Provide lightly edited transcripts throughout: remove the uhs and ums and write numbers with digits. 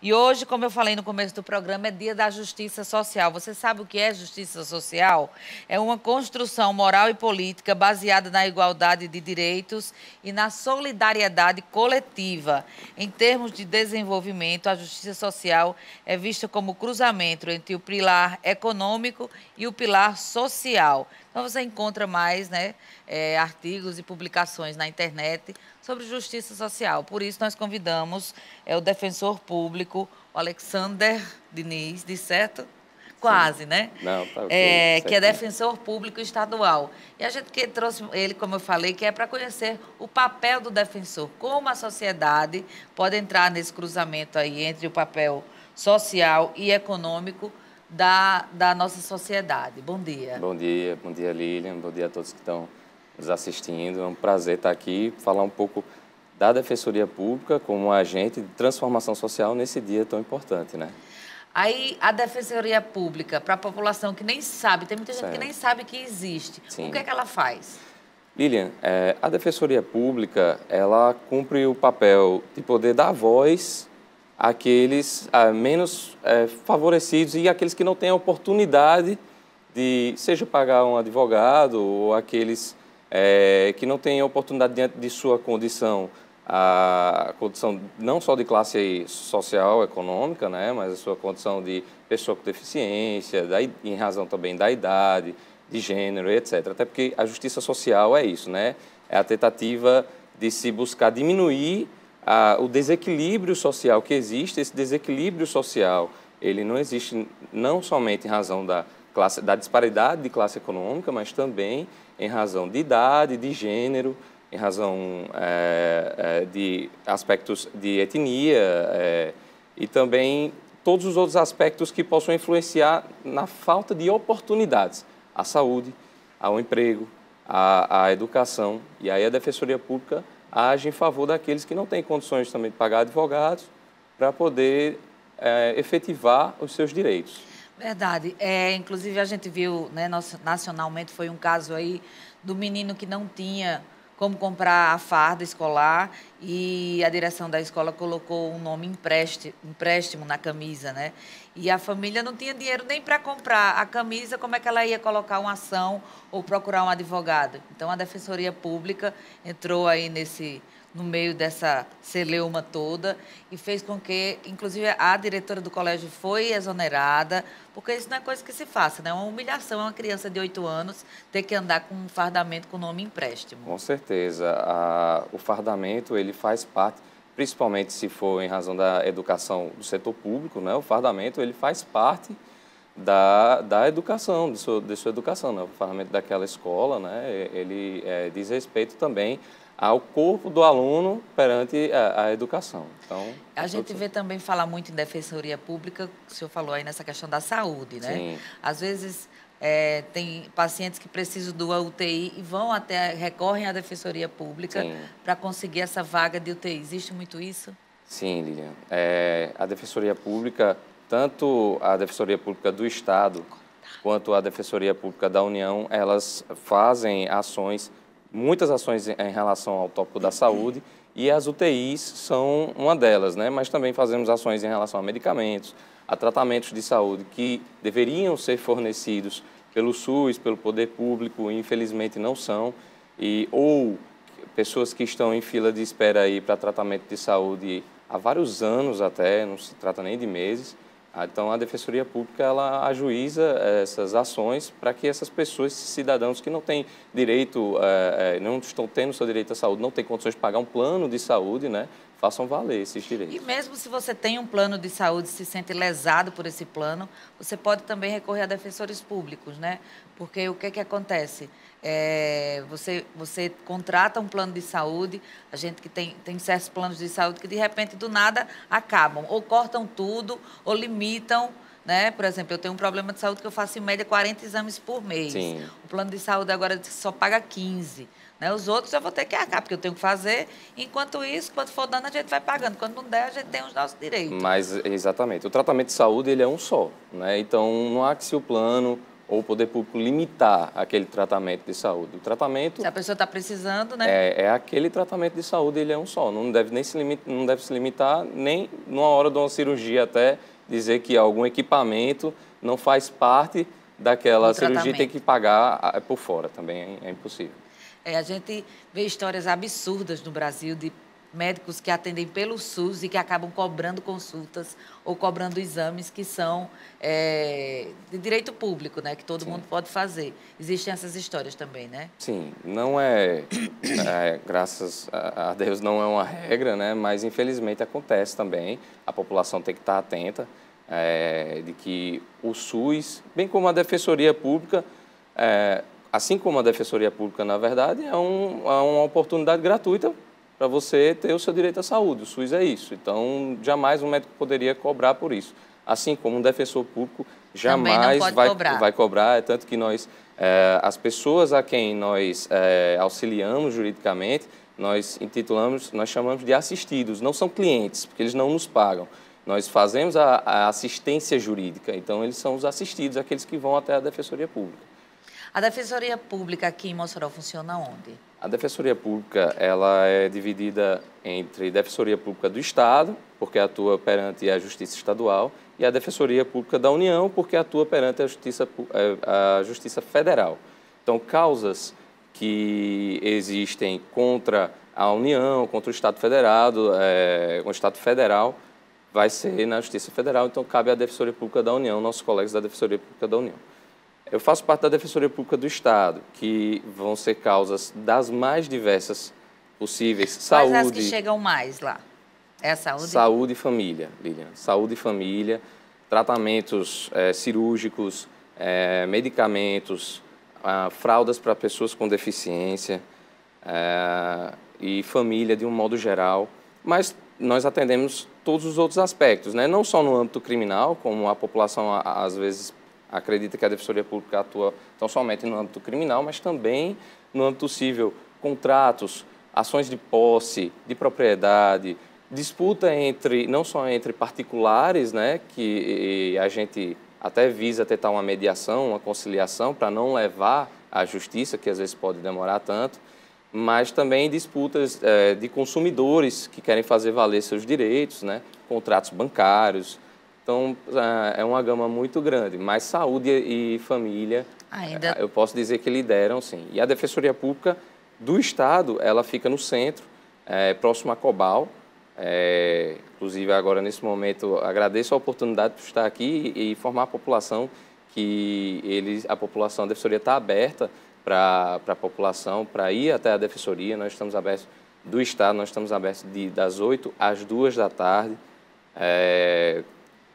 E hoje, como eu falei no começo do programa, é Dia da Justiça Social. Você sabe o que é justiça social? É uma construção moral e política baseada na igualdade de direitos e na solidariedade coletiva. Em termos de desenvolvimento, a justiça social é vista como o cruzamento entre o pilar econômico e o pilar social. Então você encontra mais, né, artigos e publicações na internet sobre justiça social. Por isso nós convidamos o defensor público, o Alexander Diniz, de certo? Sim. Quase, né? Não, tá ok, Que é certinho. defensor público estadual. E a gente que trouxe ele, como eu falei, que é para conhecer o papel do defensor, como a sociedade pode entrar nesse cruzamento aí entre o papel social e econômico da nossa sociedade. Bom dia. Bom dia Lilian, bom dia a todos que estão nos assistindo. É um prazer estar aqui, falar um pouco da Defensoria Pública como agente de transformação social nesse dia tão importante, né? Aí a Defensoria Pública, para a população que nem sabe, tem muita gente que Certo. nem sabe que existe. Sim. O que é que ela faz? Lilian, a Defensoria Pública, ela cumpre o papel de poder dar voz àqueles menos favorecidos e àqueles que não têm a oportunidade de, seja pagar um advogado ou aqueles que não têm a oportunidade diante de sua condição, a condição não só de classe social, econômica, né, mas a sua condição de pessoa com deficiência, em razão também da idade, de gênero, etc. Até porque a justiça social é isso, né? É a tentativa de se buscar diminuir o desequilíbrio social que existe. Esse desequilíbrio social, ele não existe não somente em razão da disparidade de classe econômica, mas também em razão de idade, de gênero, em razão de aspectos de etnia e também todos os outros aspectos que possam influenciar na falta de oportunidades à saúde, ao emprego, à educação. E aí a Defensoria Pública age em favor daqueles que não têm condições também de pagar advogados para poder efetivar os seus direitos. Verdade. Inclusive, a gente viu, né, nacionalmente, foi um caso aí do menino que não tinha como comprar a farda escolar e a direção da escola colocou um nome empréstimo na camisa, né? E a família não tinha dinheiro nem para comprar a camisa, como é que ela ia colocar uma ação ou procurar um advogado? Então, a Defensoria Pública entrou aí no meio dessa celeuma toda e fez com que, inclusive, a diretora do colégio foi exonerada, porque isso não é coisa que se faça, né? É uma humilhação, é uma criança de 8 anos ter que andar com um fardamento com o nome empréstimo. Com certeza. O fardamento, ele faz parte, principalmente se for em razão da educação do setor público, né? O fardamento, ele faz parte da educação, de sua educação, né? O fardamento daquela escola, né? Ele diz respeito também ao corpo do aluno perante a educação. Então, a gente vê também falar muito em defensoria pública, o senhor falou aí nessa questão da saúde, né? Sim. Às vezes tem pacientes que precisam do UTI e recorrem à defensoria pública para conseguir essa vaga de UTI. Existe muito isso? Sim, Lilian. A defensoria pública, tanto a defensoria pública do Estado quanto a defensoria pública da União, elas fazem muitas ações em relação ao tópico da saúde e as UTIs são uma delas, né? Mas também fazemos ações em relação a medicamentos, a tratamentos de saúde que deveriam ser fornecidos pelo SUS, pelo poder público, e infelizmente não são, ou pessoas que estão em fila de espera aí para tratamento de saúde há vários anos até, não se trata nem de meses. Então, a Defensoria Pública, ela ajuiza essas ações para que essas pessoas, esses cidadãos que não têm direito, não estão tendo seu direito à saúde, não têm condições de pagar um plano de saúde, né, façam valer esses direitos. E mesmo se você tem um plano de saúde e se sente lesado por esse plano, você pode também recorrer a defensores públicos, né? Porque o que acontece? Você contrata um plano de saúde, a gente que tem certos planos de saúde que de repente do nada acabam, ou cortam tudo, ou limitam, né? Por exemplo, eu tenho um problema de saúde que eu faço em média 40 exames por mês. Sim. O plano de saúde agora só paga 15. Né? Os outros eu vou ter que arcar, porque eu tenho que fazer. Enquanto isso, quando for dando, a gente vai pagando. Quando não der, a gente tem os nossos direitos. Mas, exatamente. O tratamento de saúde, ele é um só, né? Então, não há que se o plano ou o poder público limitar aquele tratamento de saúde. O tratamento... Se a pessoa está precisando, né? É aquele tratamento de saúde, ele é um só. Não deve nem não deve se limitar nem numa hora de uma cirurgia até dizer que algum equipamento não faz parte daquela cirurgia e tem que pagar por fora. Também é impossível. A gente vê histórias absurdas no Brasil de médicos que atendem pelo SUS e que acabam cobrando consultas ou cobrando exames que são de direito público, né? Que todo mundo pode fazer. Existem essas histórias também, né? Sim, não graças a Deus não é uma regra, né? Mas infelizmente acontece também. A população tem que estar atenta de que o SUS, bem como a Defensoria Pública, assim como a Defensoria Pública, na verdade, é uma oportunidade gratuita para você ter o seu direito à saúde. O SUS é isso. Então, jamais um médico poderia cobrar por isso. Assim como um defensor público jamais vai cobrar. É tanto que nós, as pessoas a quem nós auxiliamos juridicamente, nós chamamos de assistidos. Não são clientes, porque eles não nos pagam. Nós fazemos a assistência jurídica. Então, eles são os assistidos, aqueles que vão até a Defensoria Pública. A Defensoria Pública aqui em Mossoró funciona onde? A Defensoria Pública ela é dividida entre Defensoria Pública do Estado, porque atua perante a Justiça Estadual, e a Defensoria Pública da União, porque atua perante a Justiça Federal. Então, causas que existem contra a União, contra o Estado Federado, o Estado Federal, vai ser na Justiça Federal, então cabe à Defensoria Pública da União, nossos colegas da Defensoria Pública da União. Eu faço parte da Defensoria Pública do Estado, que vão ser causas das mais diversas possíveis. Quais as que chegam mais lá? É a saúde? Saúde e família, Lilian. Saúde e família, tratamentos cirúrgicos, medicamentos, fraldas para pessoas com deficiência e família de um modo geral. Mas nós atendemos todos os outros aspectos, né? Não só no âmbito criminal, como a população às vezes acredita que a Defensoria Pública atua tão somente no âmbito criminal, mas também no âmbito civil, contratos, ações de posse, de propriedade, disputa não só entre particulares, né, que a gente até visa tentar uma mediação, uma conciliação, para não levar à justiça, que às vezes pode demorar tanto, mas também disputas de consumidores que querem fazer valer seus direitos, né, contratos bancários. Então, é uma gama muito grande, mas saúde e família, eu posso dizer que lideram, sim. E a Defensoria Pública do Estado, ela fica no centro, próximo a Cobal. Inclusive, agora, nesse momento, agradeço a oportunidade de estar aqui e informar a população que a Defensoria está aberta para a população, para ir até a Defensoria. Nós estamos abertos do Estado, nós estamos abertos das 8 às 2 da tarde.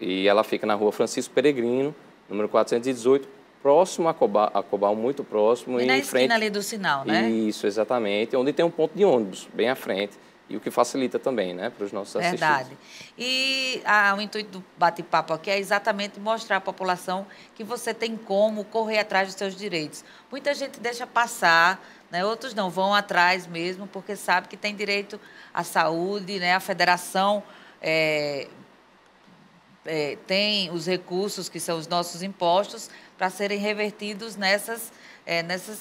E ela fica na rua Francisco Peregrino, número 418, próximo a Cobal, muito próximo. E na esquina ali do sinal, né? Isso, exatamente, onde tem um ponto de ônibus, bem à frente, e o que facilita também, né, para os nossos assistidos. Verdade. E o intuito do bate-papo aqui é exatamente mostrar à população que você tem como correr atrás dos seus direitos. Muita gente deixa passar, né? Outros não, vão atrás mesmo, porque sabe que tem direito à saúde, né? A federação tem os recursos, que são os nossos impostos, para serem revertidos nessas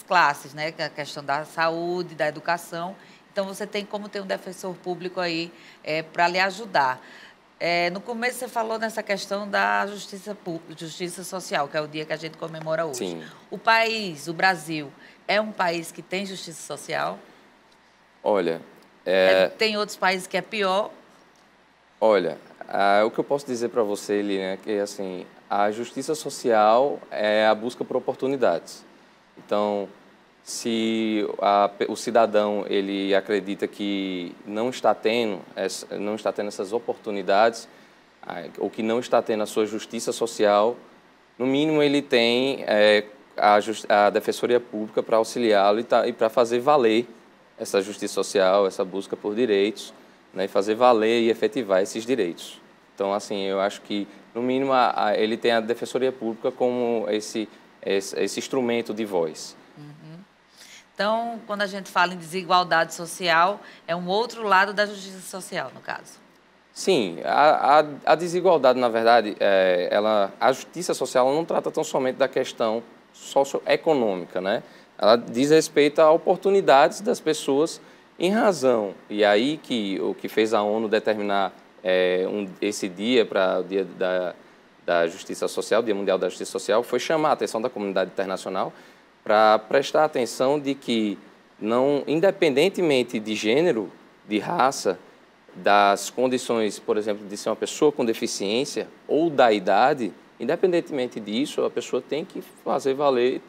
classes, né? A questão da saúde, da educação. Então, você tem como ter um defensor público aí para lhe ajudar. No começo, você falou nessa questão da justiça social, que é o dia que a gente comemora hoje. Sim. O Brasil, é um país que tem justiça social? Olha... Tem outros países que é pior? Olha... o que eu posso dizer para você, Lilian, é que assim, a justiça social é a busca por oportunidades. Então, se o cidadão ele acredita que não está tendo essas oportunidades, ou que não está tendo a sua justiça social, no mínimo ele tem a Defensoria Pública para auxiliá-lo e para fazer valer essa justiça social, essa busca por direitos, né, e fazer valer e efetivar esses direitos. Então, assim, eu acho que, no mínimo, ele tem a Defensoria Pública como esse instrumento de voz. Uhum. Então, quando a gente fala em desigualdade social, é um outro lado da justiça social, no caso. Sim, a desigualdade, na verdade, a justiça social não trata tão somente da questão socioeconômica, né? Ela diz respeito a oportunidades das pessoas em razão. E aí que o que fez a ONU determinar esse dia para o Dia da Justiça Social, Dia Mundial da Justiça Social, foi chamar a atenção da comunidade internacional para prestar atenção de que, não, independentemente de gênero, de raça, das condições, por exemplo, de ser uma pessoa com deficiência ou da idade, independentemente disso, a pessoa tem que fazer valer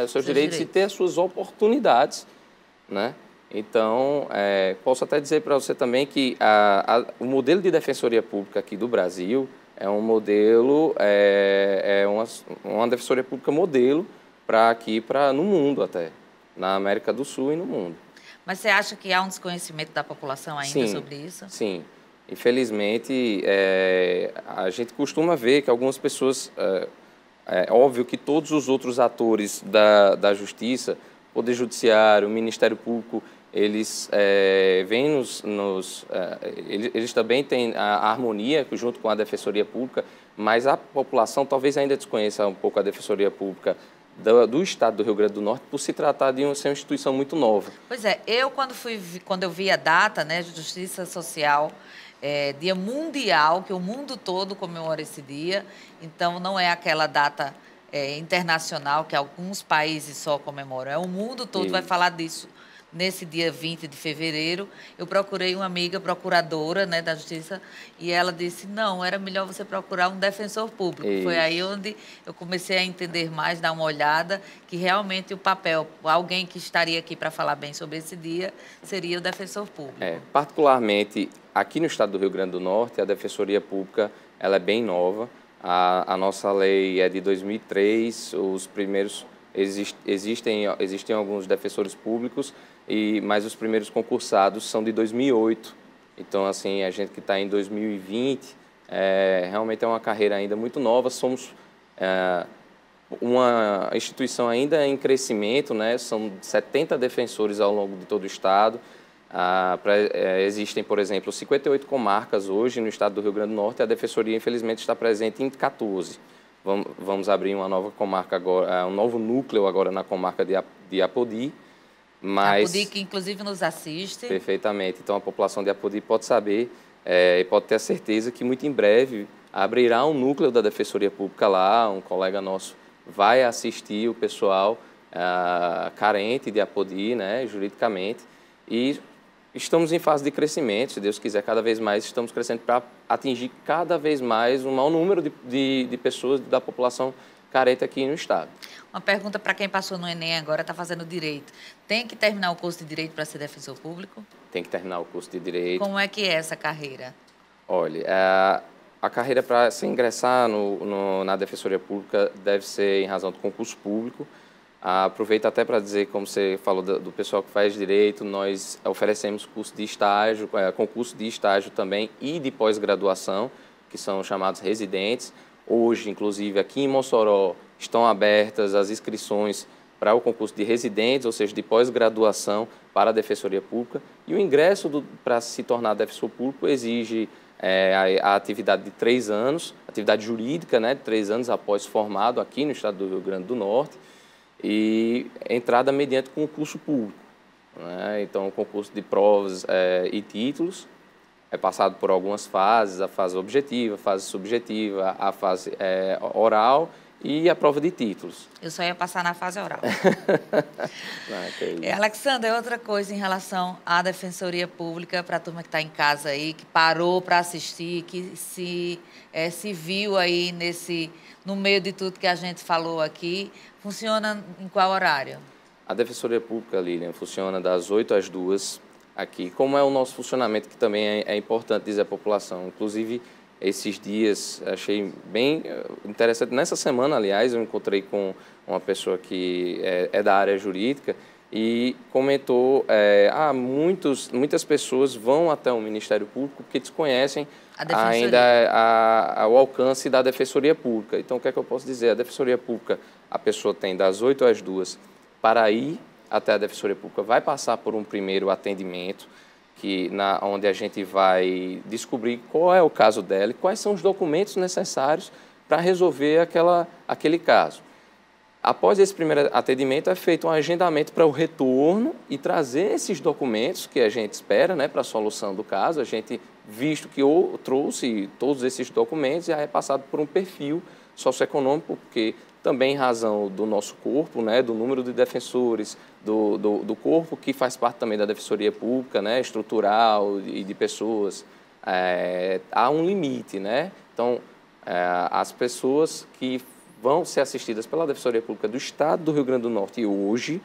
seus direitos e ter as suas oportunidades, né? Então, posso até dizer para você também que o modelo de defensoria pública aqui do Brasil é um modelo, uma defensoria pública modelo no mundo até, na América do Sul e no mundo. Mas você acha que há um desconhecimento da população ainda sobre isso? Sim. Infelizmente, a gente costuma ver que algumas pessoas... É óbvio que todos os outros atores da justiça, Poder Judiciário, Ministério Público, eles vêm eles também têm a harmonia junto com a Defensoria Pública, mas a população talvez ainda desconheça um pouco a Defensoria Pública do Estado do Rio Grande do Norte, por se tratar de ser uma instituição muito nova. Pois é, quando eu vi a data, né, de Justiça Social, Dia Mundial, que o mundo todo comemora esse dia, então não é aquela data internacional que alguns países só comemoram, o mundo todo vai falar disso. Nesse dia 20 de fevereiro, eu procurei uma amiga procuradora, né, da Justiça, e ela disse, não, era melhor você procurar um defensor público. Isso. Foi aí onde eu comecei a entender mais, dar uma olhada, que realmente o papel, alguém que estaria aqui para falar bem sobre esse dia, seria o defensor público. Particularmente aqui no estado do Rio Grande do Norte, a Defensoria Pública ela é bem nova. A nossa lei é de 2003, os primeiros... Existem alguns defensores públicos, mas os primeiros concursados são de 2008. Então, assim, a gente que está em 2020, realmente é uma carreira ainda muito nova. Somos uma instituição ainda em crescimento, né? São 70 defensores ao longo de todo o estado. Existem, por exemplo, 58 comarcas hoje no estado do Rio Grande do Norte. A Defensoria, infelizmente, está presente em 14. Vamos abrir uma nova comarca agora, um novo núcleo agora na comarca de Apodi. Apodi, que inclusive nos assiste. Perfeitamente. Então, a população de Apodi pode saber e pode ter a certeza que muito em breve abrirá um núcleo da Defensoria Pública lá, um colega nosso vai assistir o pessoal carente de Apodi, né, juridicamente, e estamos em fase de crescimento, se Deus quiser, cada vez mais estamos crescendo para atingir cada vez mais um maior número de pessoas da população carente aqui no estado. Uma pergunta para quem passou no Enem agora, está fazendo Direito. Tem que terminar o curso de Direito para ser defensor público? Tem que terminar o curso de Direito. Como é que é essa carreira? Olha, a carreira para se ingressar na Defensoria Pública deve ser em razão do concurso público. Aproveito até para dizer, como você falou do pessoal que faz Direito, nós oferecemos curso de estágio, concurso de estágio também e de pós-graduação, que são chamados residentes. Hoje, inclusive, aqui em Mossoró, estão abertas as inscrições para o concurso de residentes, ou seja, de pós-graduação para a Defensoria Pública. E o ingresso para se tornar defensor público exige a atividade de 3 anos, atividade jurídica, né, de 3 anos após formado aqui no estado do Rio Grande do Norte, e entrada mediante concurso público, né? Então, o concurso de provas e títulos é passado por algumas fases, a fase objetiva, a fase subjetiva, a fase oral e a prova de títulos. Eu só ia passar na fase oral. Não, Alexandre, outra coisa em relação à Defensoria Pública, para a turma que está em casa aí, que parou para assistir, que se viu aí no meio de tudo que a gente falou aqui, funciona em qual horário? A Defensoria Pública, Lilian, funciona das 8 às 2 aqui. Como é o nosso funcionamento, que também é importante dizer à população. Inclusive, esses dias, achei bem interessante. Nessa semana, aliás, eu encontrei com uma pessoa que é da área jurídica e comentou muitas pessoas vão até o Ministério Público porque desconhecem ainda o alcance da Defensoria Pública. Então, o que é que eu posso dizer? A Defensoria Pública, a pessoa tem das 8 às 2 para ir até a Defensoria Pública, vai passar por um primeiro atendimento, onde a gente vai descobrir qual é o caso dela e quais são os documentos necessários para resolver aquele caso. Após esse primeiro atendimento, é feito um agendamento para o retorno e trazer esses documentos que a gente espera, né, para a solução do caso. A gente, visto que trouxe todos esses documentos, já é passado por um perfil socioeconômico, porque também em razão do nosso corpo, né, do número de defensores, do corpo que faz parte também da Defensoria Pública, né, estrutural e de pessoas, há um limite, né? Então, as pessoas que vão ser assistidas pela Defensoria Pública do Estado do Rio Grande do Norte e hoje,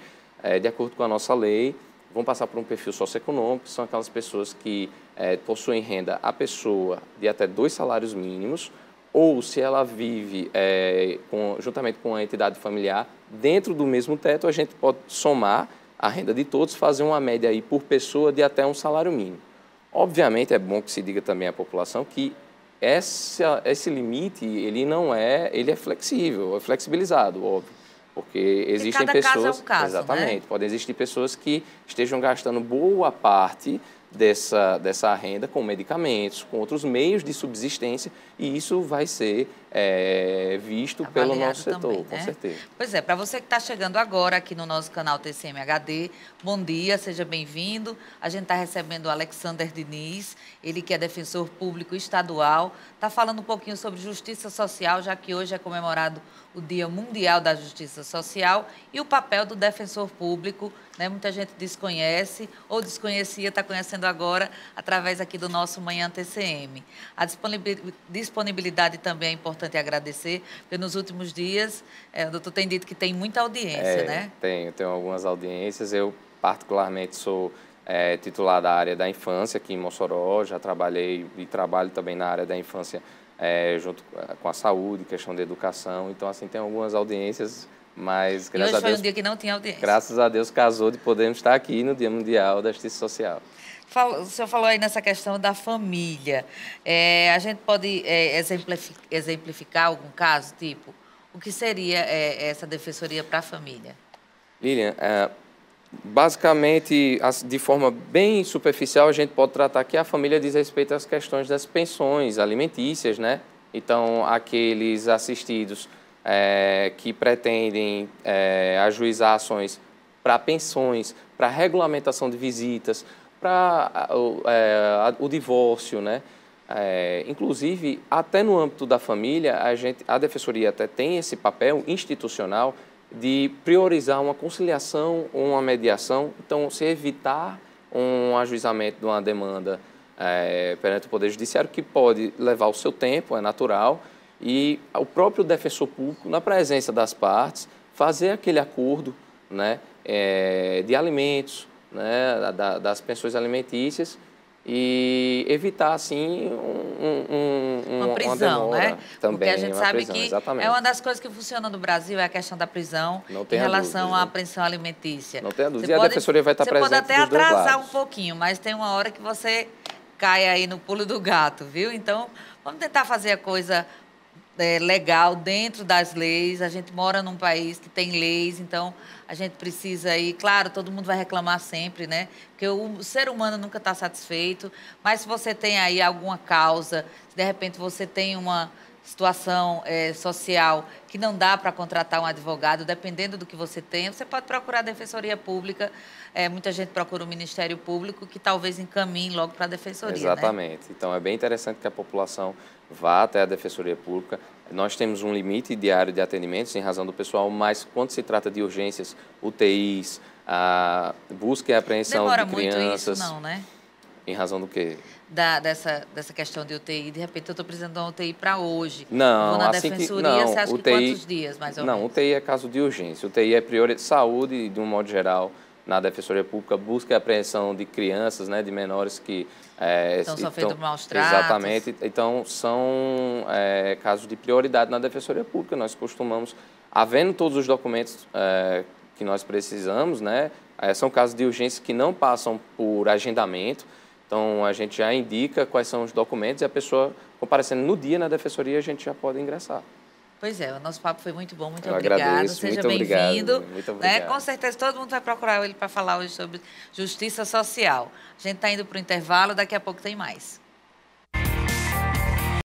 de acordo com a nossa lei, vão passar por um perfil socioeconômico, são aquelas pessoas que possuem renda a pessoa de até 2 salários mínimos, ou se ela vive juntamente com a entidade familiar, dentro do mesmo teto, a gente pode somar a renda de todos, fazer uma média aí por pessoa de até 1 salário mínimo. Obviamente, é bom que se diga também à população que esse limite, ele é flexível, é flexibilizado, óbvio, porque existem cada pessoas... caso é um caso, exatamente, né? podem existir pessoas que estejam gastando boa parte dessa renda com medicamentos, com outros meios de subsistência, e isso vai ser visto pelo nosso setor, também, né? com certeza. Pois é, para você que está chegando agora aqui no nosso canal TCM HD, bom dia, seja bem-vindo. A gente está recebendo o Alexander Diniz, ele que é defensor público estadual, está falando um pouquinho sobre justiça social, já que hoje é comemorado o Dia Mundial da Justiça Social e o papel do defensor público, né? Muita gente desconhece ou desconhecia, está conhecendo agora através aqui do nosso Manhã TCM. A disponibilidade também é importante agradecer, porque nos últimos dias o doutor tem dito que tem muita audiência, né? Tenho algumas audiências. Eu, particularmente, sou titular da área da infância aqui em Mossoró, já trabalhei e trabalho também na área da infância junto com a saúde, questão da educação. Então, assim, tem algumas audiências, mas graças a Deus... foi um dia que não tinha audiência. Graças a Deus casou de podermos estar aqui no Dia Mundial da Justiça Social. O senhor falou aí nessa questão da família. A gente pode exemplificar algum caso, tipo, o que seria essa defensoria para a família? Lilian, basicamente, de forma bem superficial, a gente pode tratar que a família diz respeito às questões das pensões alimentícias, né? Então, aqueles assistidos que pretendem ajuizar ações para pensões, para regulamentação de visitas, para o divórcio, né? Inclusive, até no âmbito da família, a Defensoria até tem esse papel institucional de priorizar uma conciliação ou uma mediação, então, se evitar um ajuizamento de uma demanda perante o Poder Judiciário, que pode levar o seu tempo, é natural, e o próprio defensor público, na presença das partes, fazer aquele acordo, né, de alimentos, né, das pensões alimentícias, e evitar, assim, uma prisão, uma demora, né? Também, porque a gente sabe prisão, que exatamente. é uma das coisas que funciona no Brasil, é a questão da prisão em relação à pensão alimentícia. Não tenha dúvida. E a Defensoria vai estar presente Você pode até dos dois atrasar lados. um pouquinho, mas tem uma hora que você cai aí no pulo do gato, viu? Então, vamos tentar fazer a coisa legal dentro das leis. A gente mora num país que tem leis, então a gente precisa ir, claro, todo mundo vai reclamar sempre, né? Porque o ser humano nunca está satisfeito, mas se você tem aí alguma causa, se de repente você tem uma situação social que não dá para contratar um advogado, dependendo do que você tem, você pode procurar a Defensoria Pública. Muita gente procura o Ministério Público, que talvez encaminhe logo para a Defensoria. Exatamente. Né? Então, é bem interessante que a população vá até a Defensoria Pública. Nós temos um limite diário de atendimentos em razão do pessoal, mas quando se trata de urgências, UTIs, a busca e apreensão Demora de crianças... Demora muito isso, não, né? Em razão do quê? Dessa questão de UTI. De repente, eu estou precisando de uma UTI para hoje. Não, vou na assim Defensoria, que... Não, você acha UTI, que quantos dias, mais ou menos? Não, UTI é caso de urgência. UTI é prioridade de saúde, de um modo geral, na Defensoria Pública, busca e apreensão de crianças, né, de menores que... estão sofrendo maus tratos. Exatamente. Então, são casos de prioridade na Defensoria Pública. Nós costumamos, havendo todos os documentos que nós precisamos, né, são casos de urgência que não passam por agendamento. Então, a gente já indica quais são os documentos e a pessoa, comparecendo no dia na Defensoria, a gente já pode ingressar. Pois é, o nosso papo foi muito bom, muito Eu obrigado. agradeço, Seja bem-vindo. Muito obrigado. Com certeza todo mundo vai procurar ele para falar hoje sobre justiça social. A gente está indo para o intervalo, daqui a pouco tem mais.